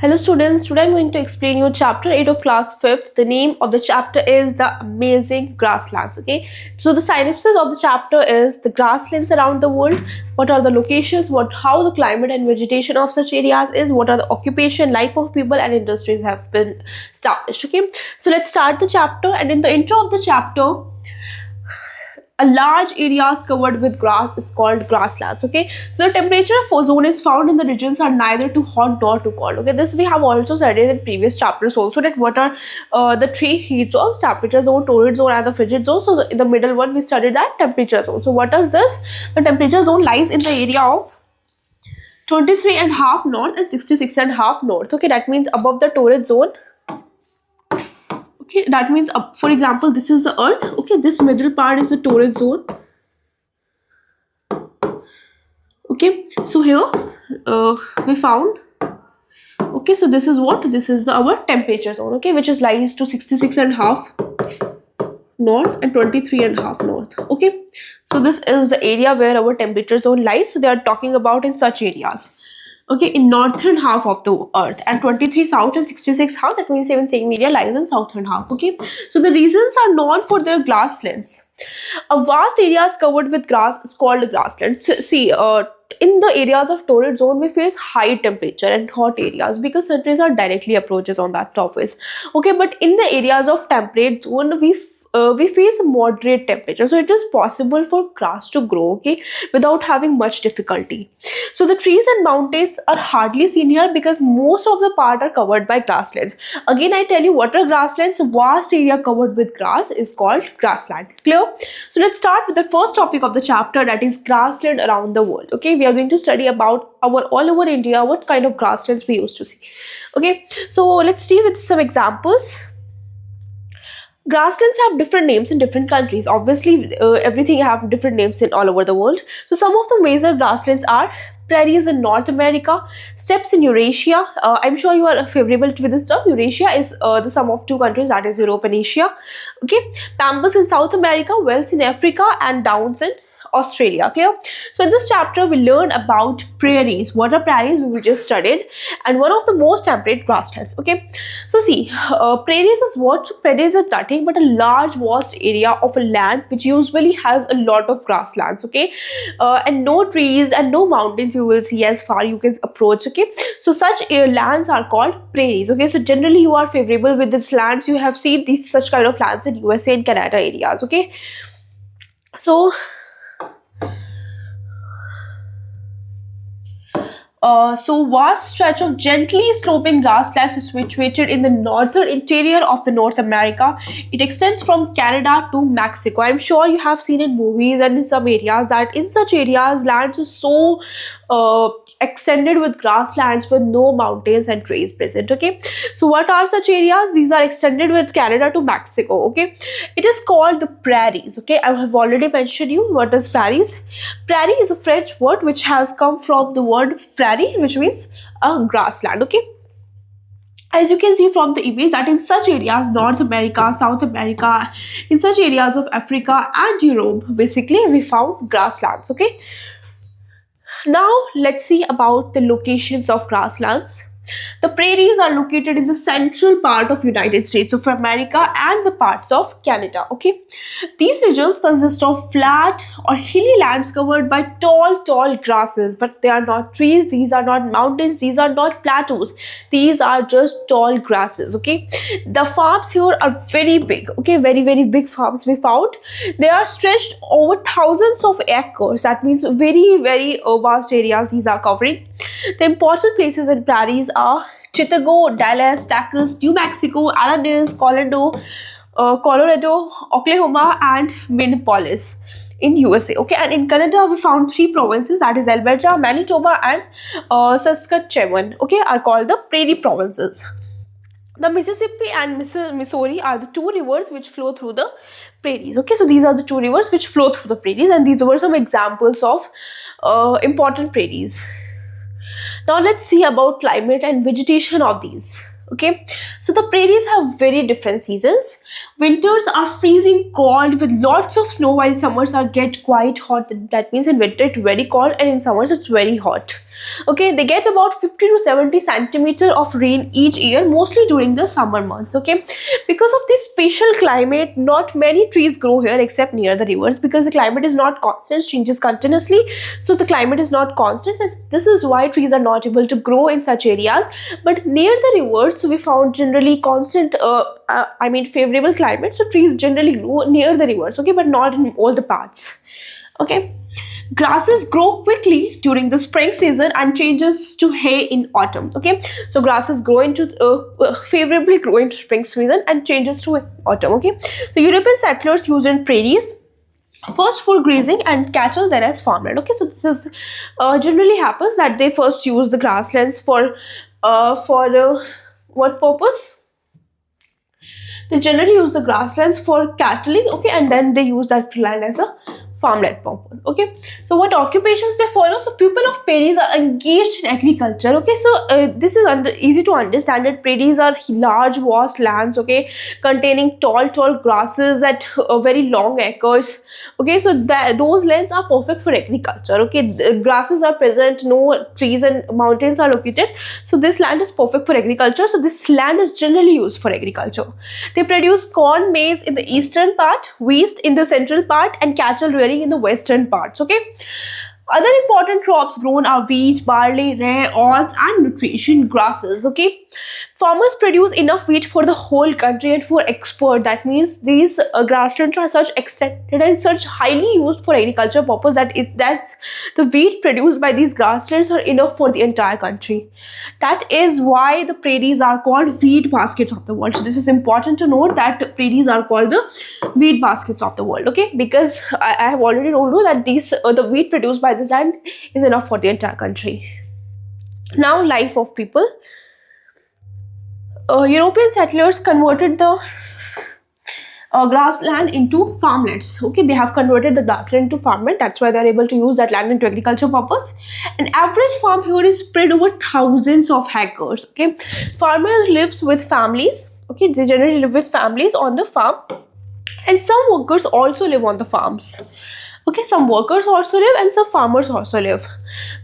Hello students, today I'm going to explain you chapter 8 of class 5th. The name of the chapter is The Amazing Grasslands. Okay, so the synopsis of the chapter is the grasslands around the world. What are the locations, how the climate and vegetation of such areas is, what are the occupation, life of people and industries have been established. Okay, so let's start the chapter, and in the intro of the chapter, a large areas covered with grass is called grasslands. Okay, so the temperature of zone is found in the regions are neither too hot nor too cold. Okay, this we have also studied in previous chapters also, that what are the three heat zones: temperature zone, torrid zone and the frigid zone. So in the middle one we studied that temperature zone. So what is this? The temperature zone lies in the area of 23.5 north and 66.5 north. Okay, that means above the torrid zone. Okay, that means for example, this is the earth. Okay, this middle part is the torrid zone. Okay, so here we found, okay, so this is what, this is our temperature zone, okay, which is lies to 66.5 north and 23.5 north. Okay, so this is the area where our temperature zone lies. So they are talking about in such areas, okay, in northern half of the earth, and 23 south and 66 south, that means even same area lies in southern half. Okay, so the regions are known for their grasslands. A vast area is covered with grass is called grassland. So, see, in the areas of torrid zone we face high temperature and hot areas because sun rays are directly approaches on that surface. Okay, but in the areas of temperate zone we face moderate temperature, so it is possible for grass to grow, okay, without having much difficulty. So the trees and mountains are hardly seen here because most of the part are covered by grasslands. Again, I tell you, what are grasslands? A vast area covered with grass is called grassland. Clear? So let's start with the first topic of the chapter, that is grassland around the world. Okay, we are going to study about our all over India, what kind of grasslands we used to see. Okay, so let's see with some examples. Grasslands have different names in different countries. Obviously, everything have different names in all over the world. So some of the major grasslands are prairies in North America, steppes in Eurasia. I'm sure you are favorable with this term. Eurasia is the sum of two countries, that is Europe and Asia. Okay, pampas in South America, wells in Africa, and downs in Australia. Clear? So in this chapter we learn about prairies. What are prairies? We just studied, and one of the most temperate grasslands. Okay, so see, prairies is what? Prairies is nothing but a large vast area of a land which usually has a lot of grasslands. Okay, and no trees and no mountains you will see as far you can approach. Okay, so such lands are called prairies. Okay, so generally you are favorable with these lands. You have seen these such kind of lands in USA and Canada areas. Okay, so vast stretch of gently sloping grasslands is situated in the northern interior of the North America. It extends from Canada to Mexico. I'm sure you have seen in movies and in some areas that in such areas lands is so extended with grasslands with no mountains and trees present. Okay, so what are such areas? These are extended with Canada to Mexico. Okay, it is called the prairies. Okay, I have already mentioned you what is prairies. Prairie is a French word which has come from the word prairie, which means a grassland. Okay, as you can see from the image that in such areas, North America, South America, in such areas of Africa and Europe, basically we found grasslands. Okay, now let's see about the locations of grasslands. The prairies are located in the central part of United States of America and the parts of Canada. Okay, these regions consist of flat or hilly lands covered by tall grasses, but they are not trees, these are not mountains, these are not plateaus, these are just tall grasses. Okay, the farms here are very big. Okay, very big farms we found. They are stretched over thousands of acres. That means very vast areas these are covering. The important places in prairies are Chicago, Dallas, Texas, New Mexico, Alanis, Colorado, Oklahoma, and Minneapolis in USA. Okay, and in Canada we found three provinces, that is Alberta, Manitoba, and Saskatchewan. Okay, are called the prairie provinces. The Mississippi and Missouri are the two rivers which flow through the prairies. Okay, so these are the two rivers which flow through the prairies, and these were some examples of important prairies. Now let's see about climate and vegetation of these. Okay, so the prairies have very different seasons. Winters are freezing cold with lots of snow, while summers are get quite hot. That means in winter it's very cold and in summers it's very hot. Okay, they get about 50 to 70 centimeter of rain each year, mostly during the summer months. Okay, because of this special climate, not many trees grow here except near the rivers, because the climate is not constant, changes continuously. So the climate is not constant, and this is why trees are not able to grow in such areas. But near the rivers we found generally constant, favorable climate, so trees generally grow near the rivers. Okay, but not in all the parts. Okay, grasses grow quickly during the spring season and changes to hay in autumn. Okay, so grasses grow into favorably grow into spring season and changes to autumn. Okay, so European settlers used in prairies first for grazing and cattle, then as farmland. Okay, so this is generally happens that they first use the grasslands for what purpose? They generally use the grasslands for cattling. Okay, and then they use that land as a farmland purpose. Okay, so what occupations they follow? So people of prairies are engaged in agriculture. Okay, so this is easy to understand that prairies are large vast lands, okay, containing tall grasses at very long acres. Okay, so those lands are perfect for agriculture. Okay, the grasses are present, no trees and mountains are located, so this land is perfect for agriculture. So this land is generally used for agriculture. They produce corn, maize in the eastern part, wheat in the central part, and cattle rearing in the western parts. Okay, other important crops grown are wheat, barley, rye, oats, and nutrition grasses. Okay, farmers produce enough wheat for the whole country and for export. That means these grasslands are such extended and such highly used for agriculture purpose that the wheat produced by these grasslands are enough for the entire country. That is why the prairies are called wheat baskets of the world. So this is important to note that prairies are called the wheat baskets of the world. Okay, because I have already told you that the wheat produced by this land is enough for the entire country. Now, life of people. European settlers converted the grassland into farmlands. Okay, they have converted the grassland into farmland. That's why they're able to use that land into agriculture purpose. An average farm here is spread over thousands of hectares. Okay, farmer lives with families. Okay, they generally live with families on the farm, and some workers also live on the farms. Okay, some workers also live and some farmers also live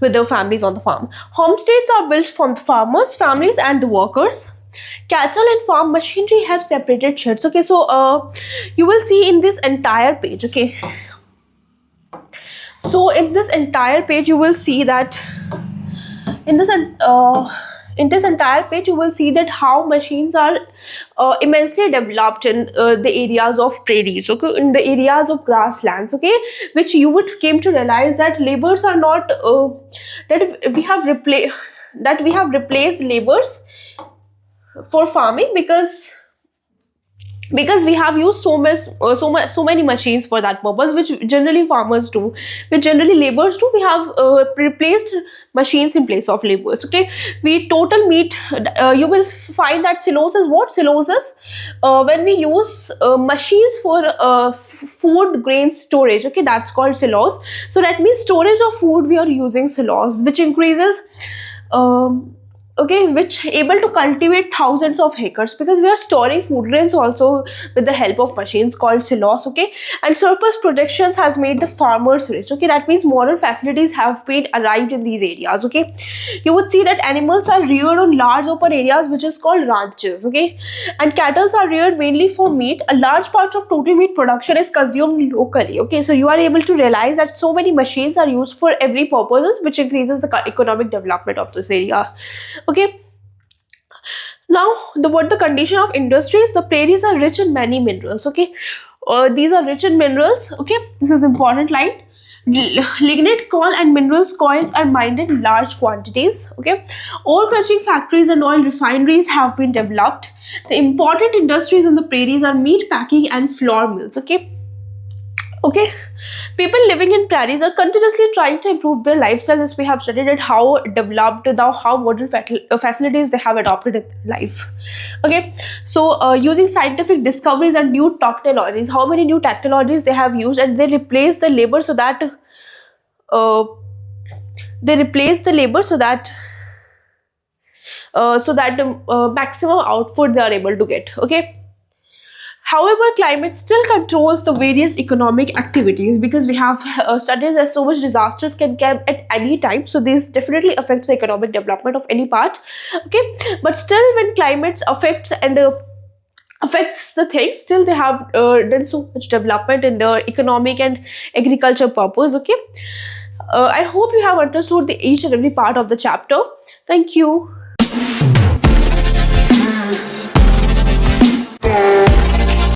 with their families on the farm. Homesteads are built from the farmers, families, and the workers. Cattle and farm machinery have separated sheds. Okay, so you will see in this entire page. Okay, so in this entire page you will see that in this entire page you will see that how machines are immensely developed in the areas of prairies. Okay, in the areas of grasslands. Okay, which you would came to realize that labors are not that we have replaced labors for farming, because we have used so many machines for that purpose, which generally farmers do, which generally laborers do. We have replaced machines in place of laborers. Okay, we total meat, you will find that cellulose is what? Cellulose, when we use machines for food grain storage. Okay, that's called cellulose. So that means storage of food we are using cellulose, which increases okay, which able to cultivate thousands of acres, because we are storing food grains also with the help of machines called silos. Okay, and surplus productions has made the farmers rich. Okay, that means modern facilities have been arrived in these areas. Okay, you would see that animals are reared on large open areas, which is called ranches. Okay, and cattle are reared mainly for meat. A large part of total meat production is consumed locally. Okay, so you are able to realize that so many machines are used for every purposes, which increases the economic development of this area. Okay, now what the condition of industries? The prairies are rich in many minerals. Okay, these are rich in minerals. Okay, this is important line. Lignite, coal, and minerals coins are mined in large quantities. Okay, ore crushing factories and oil refineries have been developed. The important industries in the prairies are meat packing and flour mills. Okay, people living in prairies are continuously trying to improve their lifestyle, as we have studied it, how developed now, how modern facilities they have adopted in life. Okay, so using scientific discoveries and new technologies, how many new technologies they have used, and they replace the labor so that uh, maximum output they are able to get. Okay, However, climate still controls the various economic activities, because we have studies that so much disasters can come at any time. So this definitely affects the economic development of any part. Okay, but still, when climate affects and affects the things, still they have done so much development in the economic and agriculture purpose. Okay, I hope you have understood the each and every part of the chapter. Thank you.